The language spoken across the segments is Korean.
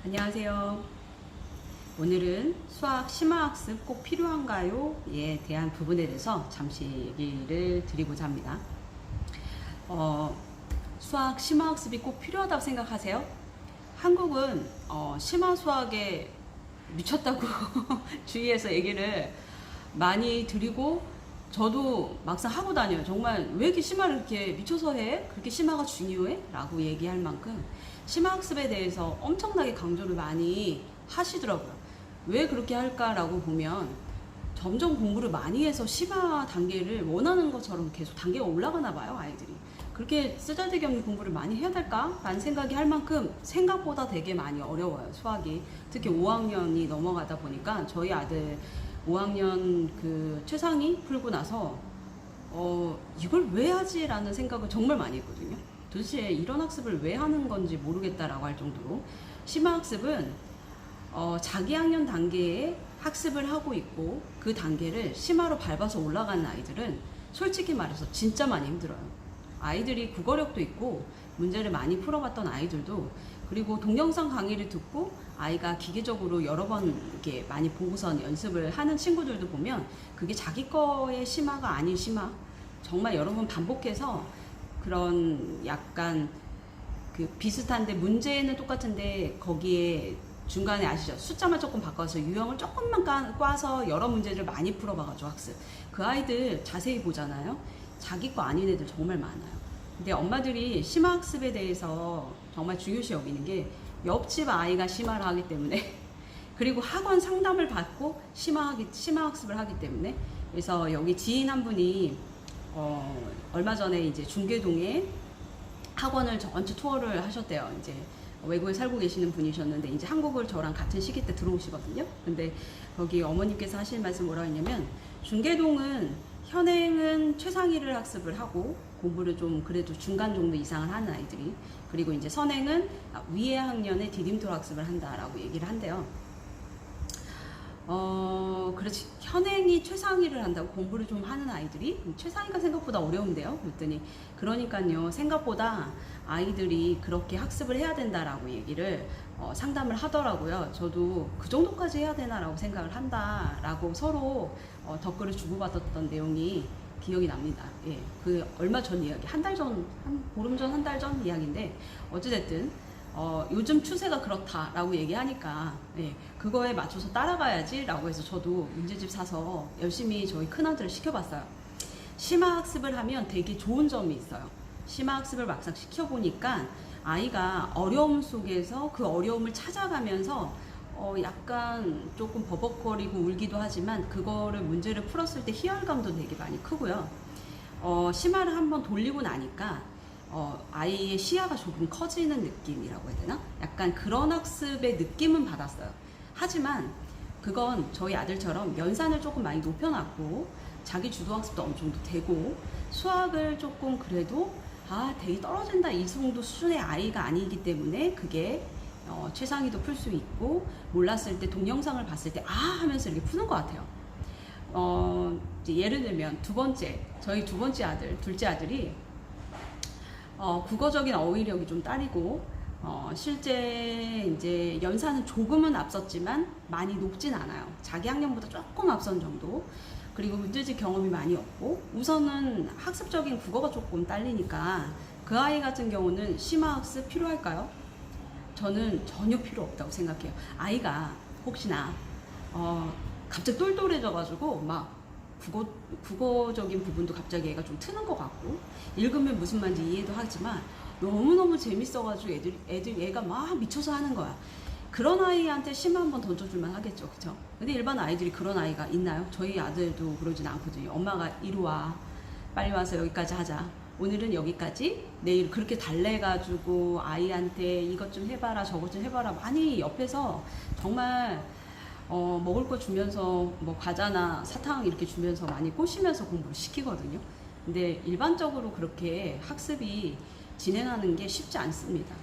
안녕하세요. 오늘은 수학 심화학습 꼭 필요한가요? 에 대한 부분에 대해서 잠시 얘기를 드리고자 합니다. 수학 심화학습이 꼭 필요하다고 생각하세요? 한국은 심화 수학에 미쳤다고 주위에서 얘기를 많이 드리고 저도 막상 하고 다녀요. 정말 왜 이렇게 심화를 이렇게 미쳐서 해? 그렇게 심화가 중요해? 라고 얘기할 만큼 심화학습에 대해서 엄청나게 강조를 많이 하시더라고요. 왜 그렇게 할까라고 보면 점점 공부를 많이 해서 심화 단계를 원하는 것처럼 계속 단계가 올라가나 봐요, 아이들이. 그렇게 쓰잘데기 없는 공부를 많이 해야 될까? 라는 생각이 할 만큼 생각보다 되게 많이 어려워요, 수학이. 특히 5학년이 넘어가다 보니까 저희 아들 5학년 그 최상위 풀고 나서 이걸 왜 하지? 라는 생각을 정말 많이 했거든요. 도대체 이런 학습을 왜 하는 건지 모르겠다라고 할 정도로 심화학습은 자기 학년 단계에 학습을 하고 있고 그 단계를 심화로 밟아서 올라가는 아이들은 솔직히 말해서 진짜 많이 힘들어요. 아이들이 국어력도 있고 문제를 많이 풀어봤던 아이들도, 그리고 동영상 강의를 듣고 아이가 기계적으로 여러 번 이렇게 많이 보고선 연습을 하는 친구들도 보면 그게 자기 거의 심화가 아닌 심화, 정말 여러 번 반복해서 그런 약간 그 비슷한데 문제는 똑같은데 거기에 중간에 아시죠? 숫자만 조금 바꿔서 유형을 조금만 꽈서 여러 문제를 많이 풀어봐가지고 학습. 그 아이들 자세히 보잖아요. 자기 거 아닌 애들 정말 많아요. 근데 엄마들이 심화학습에 대해서 정말 중요시 여기는 게 옆집 아이가 심화를 하기 때문에 그리고 학원 상담을 받고 심화학습을 하기 때문에. 그래서 여기 지인 한 분이 얼마 전에 이제 중계동에 학원을 전체 투어를 하셨대요. 이제 외국에 살고 계시는 분이셨는데 이제 한국을 저랑 같은 시기 때 들어오시거든요. 근데 거기 어머님께서 하시는 말씀 뭐라고 했냐면, 중계동은 현행은 최상위를 학습을 하고 공부를 좀 그래도 중간 정도 이상을 하는 아이들이, 그리고 이제 선행은 위의 학년에 디딤돌 학습을 한다라고 얘기를 한대요. 그렇지. 현행이 최상위를 한다고 공부를 좀 하는 아이들이 최상위가 생각보다 어려운데요. 그랬더니 그러니까요, 생각보다 아이들이 그렇게 학습을 해야 된다라고 얘기를 상담을 하더라고요. 저도 그 정도까지 해야 되나라고 생각을 한다라고 서로 댓글을 주고받았던 내용이 기억이 납니다. 예, 그 얼마 전 이야기, 한 달 전, 한 보름 전, 한 달 전 이야기인데 어찌됐든 요즘 추세가 그렇다라고 얘기하니까 그거에 맞춰서 따라가야지 라고 해서 저도 문제집 사서 열심히 저희 큰아들을 시켜봤어요. 심화학습을 하면 되게 좋은 점이 있어요. 심화학습을 막상 시켜보니까 아이가 어려움 속에서 그 어려움을 찾아가면서 약간 조금 버벅거리고 울기도 하지만 그거를 문제를 풀었을 때 희열감도 되게 많이 크고요. 심화를 한번 돌리고 나니까 아이의 시야가 조금 커지는 느낌이라고 해야 되나? 약간 그런 학습의 느낌은 받았어요. 하지만 그건 저희 아들처럼 연산을 조금 많이 높여놨고 자기 주도 학습도 어느 정도 되고 수학을 조금 그래도 되게 떨어진다 이 정도 수준의 아이가 아니기 때문에 그게 최상위도 풀 수 있고 몰랐을 때 동영상을 봤을 때 하면서 이렇게 푸는 것 같아요. 이제 예를 들면 저희 두 번째 아들, 둘째 아들이 국어적인 어휘력이 좀 딸리고 실제 이제 연산은 조금은 앞섰지만 많이 높진 않아요. 자기 학년보다 조금 앞선 정도. 그리고 문제집 경험이 많이 없고 우선은 학습적인 국어가 조금 딸리니까 그 아이 같은 경우는 심화학습 필요할까요? 저는 전혀 필요 없다고 생각해요. 아이가 혹시나 갑자기 똘똘해져가지고 막 국어적인 부분도 갑자기 얘가 좀 트는 것 같고 읽으면 무슨 말인지 이해도 하지만 너무너무 재밌어가지고 얘가 막 미쳐서 하는 거야. 그런 아이한테 심화 한번 던져줄만 하겠죠, 그쵸? 근데 일반 아이들이 그런 아이가 있나요? 저희 아들도 그러진 않거든요. 엄마가 이리 와, 빨리 와서 여기까지 하자, 오늘은 여기까지, 내일, 그렇게 달래가지고 아이한테 이것 좀 해봐라 저것 좀 해봐라 많이 옆에서 정말 먹을 거 주면서 뭐 과자나 사탕 이렇게 주면서 많이 꼬시면서 공부를 시키거든요. 근데 일반적으로 그렇게 학습이 진행하는 게 쉽지 않습니다.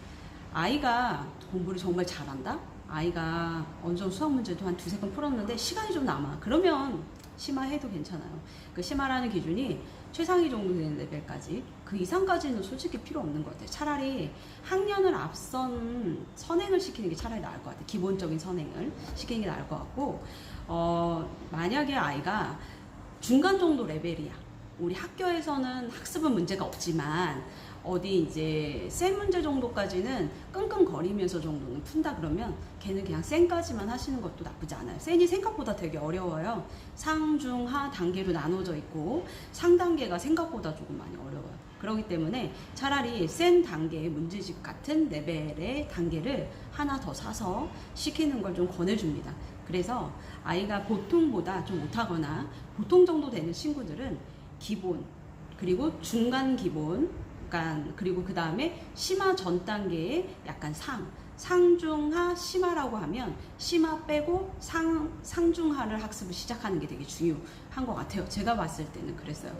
아이가 공부를 정말 잘한다? 아이가 어느 정도 수학 문제도 한 두세 번 풀었는데 시간이 좀 남아. 그러면 심화해도 괜찮아요. 그 심화라는 기준이 최상위 정도 되는 레벨까지, 그 이상까지는 솔직히 필요 없는 것 같아요. 차라리 학년을 앞선 선행을 시키는 게 차라리 나을 것 같아요. 기본적인 선행을 시키는 게 나을 것 같고, 만약에 아이가 중간 정도 레벨이야. 우리 학교에서는 학습은 문제가 없지만 어디 이제 센 문제 정도까지는 끙끙거리면서 정도는 푼다 그러면 걔는 그냥 센까지만 하시는 것도 나쁘지 않아요. 센이 생각보다 되게 어려워요. 상, 중, 하 단계로 나눠져 있고 상단계가 생각보다 조금 많이 어려워요. 그렇기 때문에 차라리 센 단계의 문제집 같은 레벨의 단계를 하나 더 사서 시키는 걸 좀 권해줍니다. 그래서 아이가 보통보다 좀 못하거나 보통 정도 되는 친구들은 기본, 그리고 중간 기본, 그리고 그 다음에 심화 전 단계에 약간 상중하 심화라고 하면 심화 빼고 상중하를 학습을 시작하는 게 되게 중요한 것 같아요. 제가 봤을 때는 그랬어요.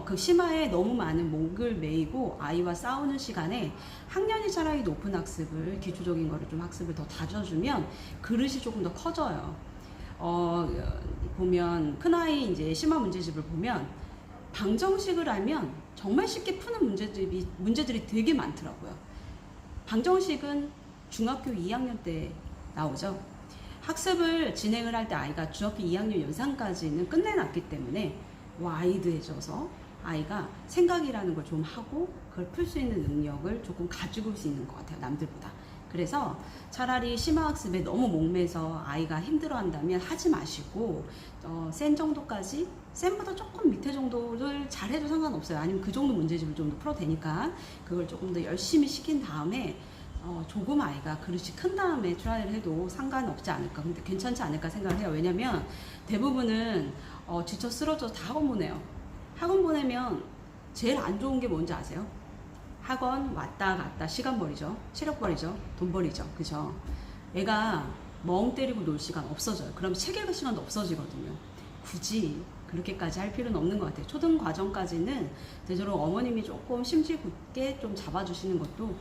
그 심화에 너무 많은 목을 메이고 아이와 싸우는 시간에 학년이 차라리 높은 학습을, 기초적인 거를 좀 학습을 더 다져주면 그릇이 조금 더 커져요. 보면 큰아이 이제 심화 문제집을 보면 방정식을 알면 정말 쉽게 푸는 문제들이 되게 많더라고요. 방정식은 중학교 2학년 때 나오죠. 학습을 진행을 할 때 아이가 중학교 2학년 연상까지는 끝내놨기 때문에 와이드해져서 아이가 생각이라는 걸 좀 하고 그걸 풀 수 있는 능력을 조금 가지고 올 수 있는 것 같아요, 남들보다. 그래서 차라리 심화학습에 너무 목매서 아이가 힘들어한다면 하지 마시고, 센 정도까지, 센보다 조금 밑에 정도를 잘해도 상관없어요. 아니면 그 정도 문제집을 좀 더 풀어도 되니까 그걸 조금 더 열심히 시킨 다음에 조금 아이가 그릇이 큰 다음에 트라이를 해도 상관없지 않을까, 근데 괜찮지 않을까 생각을 해요. 왜냐면 대부분은 지쳐 쓰러져 다 학원 보내요. 학원 보내면 제일 안 좋은 게 뭔지 아세요? 학원 왔다 갔다 시간 버리죠. 체력 버리죠. 돈 버리죠. 그죠? 애가 멍 때리고 놀 시간 없어져요. 그럼 책 읽을 시간도 없어지거든요. 굳이 그렇게까지 할 필요는 없는 것 같아요. 초등 과정까지는 되도록 어머님이 조금 심지 굳게 좀 잡아주시는 것도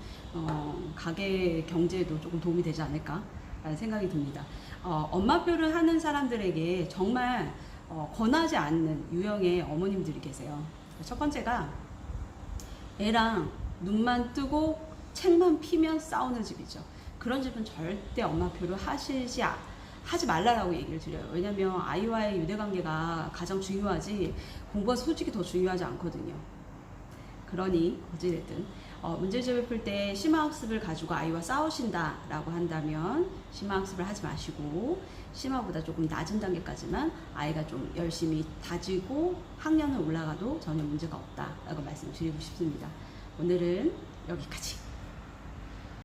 가게 경제에도 조금 도움이 되지 않을까 라는 생각이 듭니다. 엄마표를 하는 사람들에게 정말 권하지 않는 유형의 어머님들이 계세요. 첫 번째가 애랑 눈만 뜨고 책만 피면 싸우는 집이죠. 그런 집은 절대 엄마표를 하지 말라라고 얘기를 드려요. 왜냐면 아이와의 유대관계가 가장 중요하지 공부가 솔직히 더 중요하지 않거든요. 그러니 어찌됐든 문제집을 풀 때 심화학습을 가지고 아이와 싸우신다라고 한다면 심화학습을 하지 마시고 심화보다 조금 낮은 단계까지만 아이가 좀 열심히 다지고 학년을 올라가도 전혀 문제가 없다라고 말씀드리고 싶습니다. 오늘은 여기까지.